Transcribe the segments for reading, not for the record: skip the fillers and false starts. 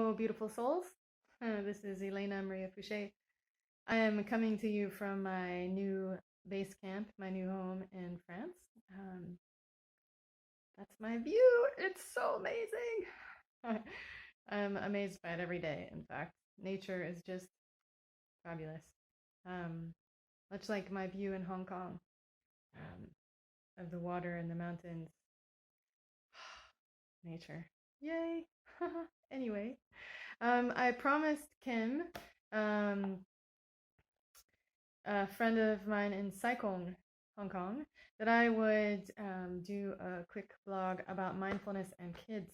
Hello, beautiful souls. This is Elena Maria Fouché. I am coming to you from my new base camp, my new home in France. Um, that's my view. It's so amazing. I'm amazed by it every day, in fact. Nature is just fabulous. Um, much like my view in Hong Kong of the water and the mountains. Nature. Yay. Anyway, I promised Kim, um, a friend of mine in Saigon, Hong Kong, that I would do a quick blog about mindfulness and kids.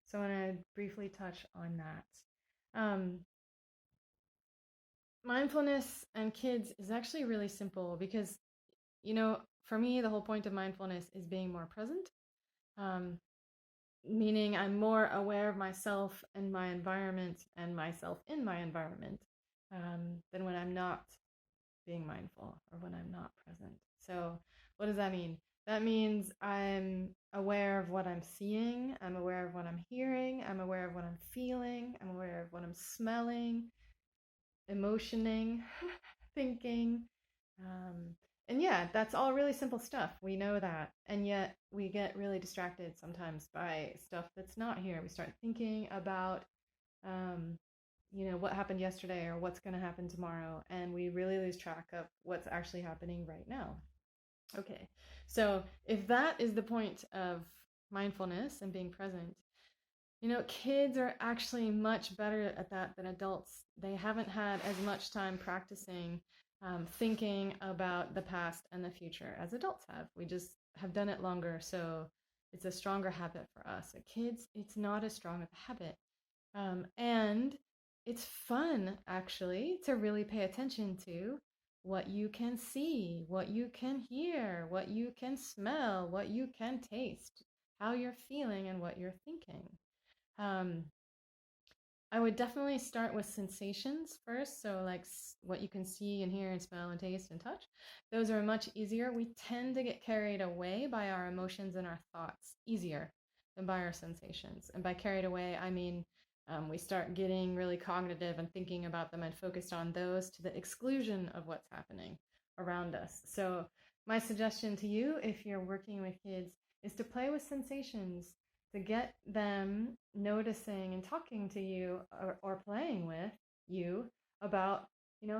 So I want to briefly touch on that. Mindfulness and kids is actually really simple because, for me, the whole point of mindfulness is being more present. Um, Meaning I'm more aware of myself and my environment and myself in my environment than when I'm not being mindful or when I'm not present. So, what does that mean? That means I'm aware of what I'm seeing, I'm aware of what I'm hearing, I'm aware of what I'm feeling, I'm aware of what I'm smelling, emotioning, thinking. Um, and yeah, that's all really simple stuff. We know that. And yet we get really distracted sometimes by stuff that's not here. We start thinking about, um, what happened yesterday or what's going to happen tomorrow. And we really lose track of what's actually happening right now. Okay. So if that is the point of mindfulness and being present, kids are actually much better at that than adults. They haven't had as much time practicing thinking about the past and the future as adults have. We just have done it longer, so it's a stronger habit for us. At kids, it's not as strong of a habit. And it's fun, actually, to really pay attention to what you can see, what you can hear, what you can smell, what you can taste, how you're feeling, and what you're thinking. Um, I would definitely start with sensations first. So, like what you can see and hear and smell and taste and touch. Those are much easier. We tend to get carried away by our emotions and our thoughts easier than by our sensations. And by carried away, I mean we start getting really cognitive and thinking about them and focused on those to the exclusion of what's happening around us. So, my suggestion to you, if you're working with kids, is to play with sensations, to get them noticing and talking to you or playing with you about,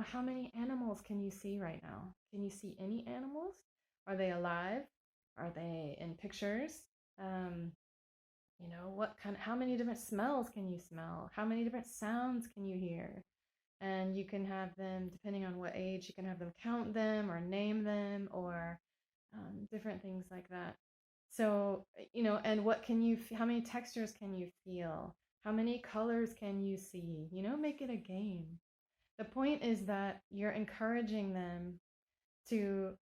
how many animals can you see right now? Can you see any animals? Are they alive? Are they in pictures? Um, how many different smells can you smell? How many different sounds can you hear? And you can have them, depending on what age, you can have them count them or name them or different things like that. So, and how many textures can you feel? How many colors can you see? Make it a game. The point is that you're encouraging them to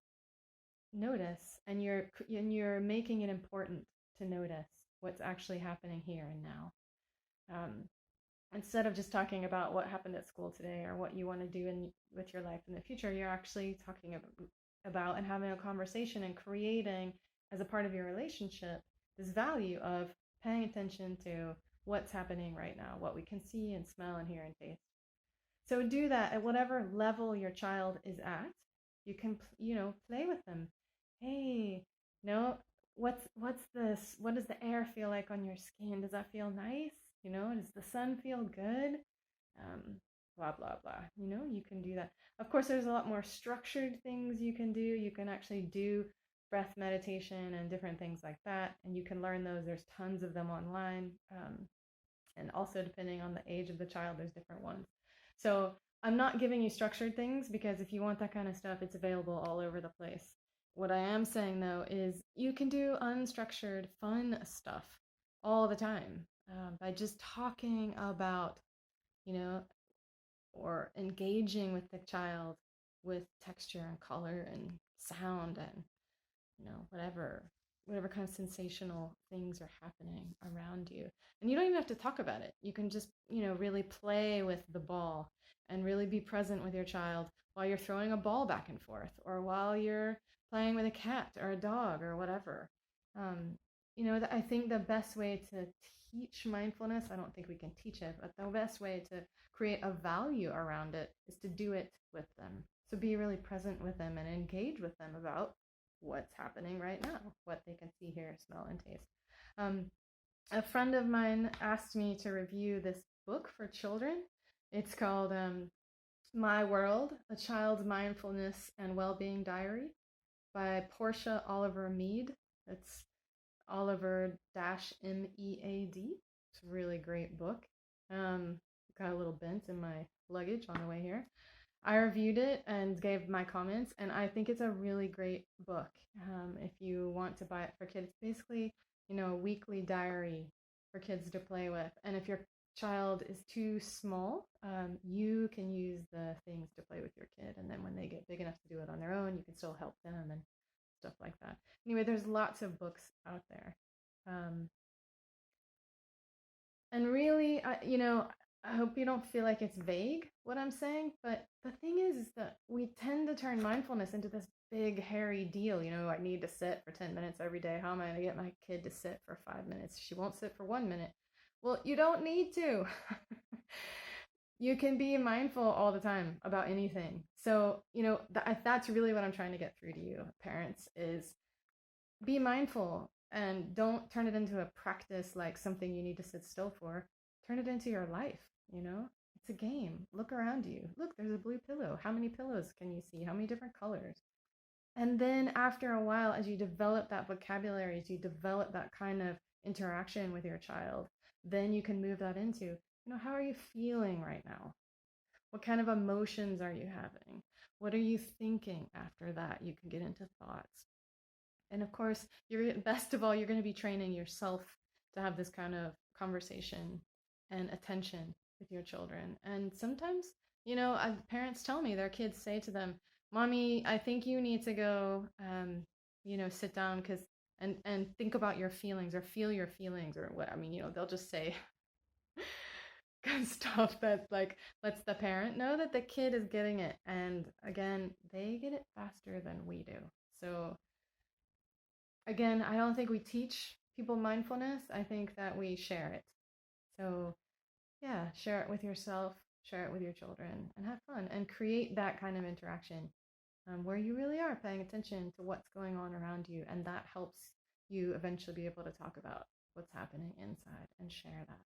notice and you're making it important to notice what's actually happening here and now. Um, Instead of just talking about what happened at school today or what you want to do with your life in the future, you're actually talking about and having a conversation and creating as a part of your relationship this value of paying attention to what's happening right now, what we can see and smell and hear and taste. So do that at whatever level your child is at. You can, play with them. Hey, no, what's this? What does the air feel like on your skin? Does that feel nice? Does the sun feel good? Um, Blah, blah, blah. You can do that. Of course, there's a lot more structured things you can do. You can actually do breath meditation and different things like that. And you can learn those. There's tons of them online. And also, depending on the age of the child, there's different ones. So I'm not giving you structured things because if you want that kind of stuff, it's available all over the place. What I am saying, though, is you can do unstructured, fun stuff all the time by just talking about, you know, or engaging with the child with texture and color and sound and whatever kind of sensational things are happening around you. And you don't even have to talk about it. You can just, really play with the ball and really be present with your child while you're throwing a ball back and forth or while you're playing with a cat or a dog or whatever. I think the best way to teach mindfulness, I don't think we can teach it, but the best way to create a value around it is to do it with them. So be really present with them and engage with them about what's happening right now, what they can see, hear, smell, and taste. Um, a friend of mine asked me to review this book for children. It's called My World, A Child's Mindfulness and Wellbeing Diary by Portia Oliver Mead. It's Oliver-Mead. It's a really great book. Um, got a little bent in my luggage on the way here. I reviewed it and gave my comments, and I think it's a really great book. If you want to buy it for kids, basically, a weekly diary for kids to play with. And if your child is too small, you can use the things to play with your kid. And then when they get big enough to do it on their own, you can still help them and stuff like that. Anyway, there's lots of books out there. Um, and really, I hope you don't feel like it's vague what I'm saying, but the thing is that we tend to turn mindfulness into this big, hairy deal. I need to sit for 10 minutes every day. How am I going to get my kid to sit for 5 minutes? She won't sit for 1 minute. Well, you don't need to. You can be mindful all the time about anything. So, that's really what I'm trying to get through to you, parents, is be mindful and don't turn it into a practice like something you need to sit still for. Turn it into your life. It's a game. Look around you. Look, there's a blue pillow. How many pillows can you see? How many different colors? And then after a while, as you develop that vocabulary, as you develop that kind of interaction with your child, then you can move that into, how are you feeling right now? What kind of emotions are you having? What are you thinking after that? You can get into thoughts. And of course, you're best of all, you're going to be training yourself to have this kind of conversation and attention with your children. And sometimes, parents tell me their kids say to them, "Mommy, I think you need to go, sit down because and think about your feelings or feel your feelings or what." I mean, they'll just say stuff that like lets the parent know that the kid is getting it. And again, they get it faster than we do. So again, I don't think we teach people mindfulness. I think that we share it. So, yeah, share it with yourself, share it with your children, and have fun and create that kind of interaction where you really are paying attention to what's going on around you. And that helps you eventually be able to talk about what's happening inside and share that.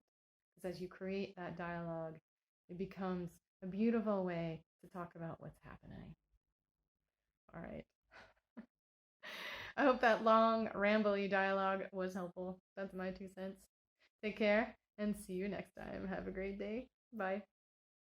Because as you create that dialogue, it becomes a beautiful way to talk about what's happening. All right. I hope that long, rambly dialogue was helpful. That's my 2 cents. Take care and see you next time. Have a great day. Bye.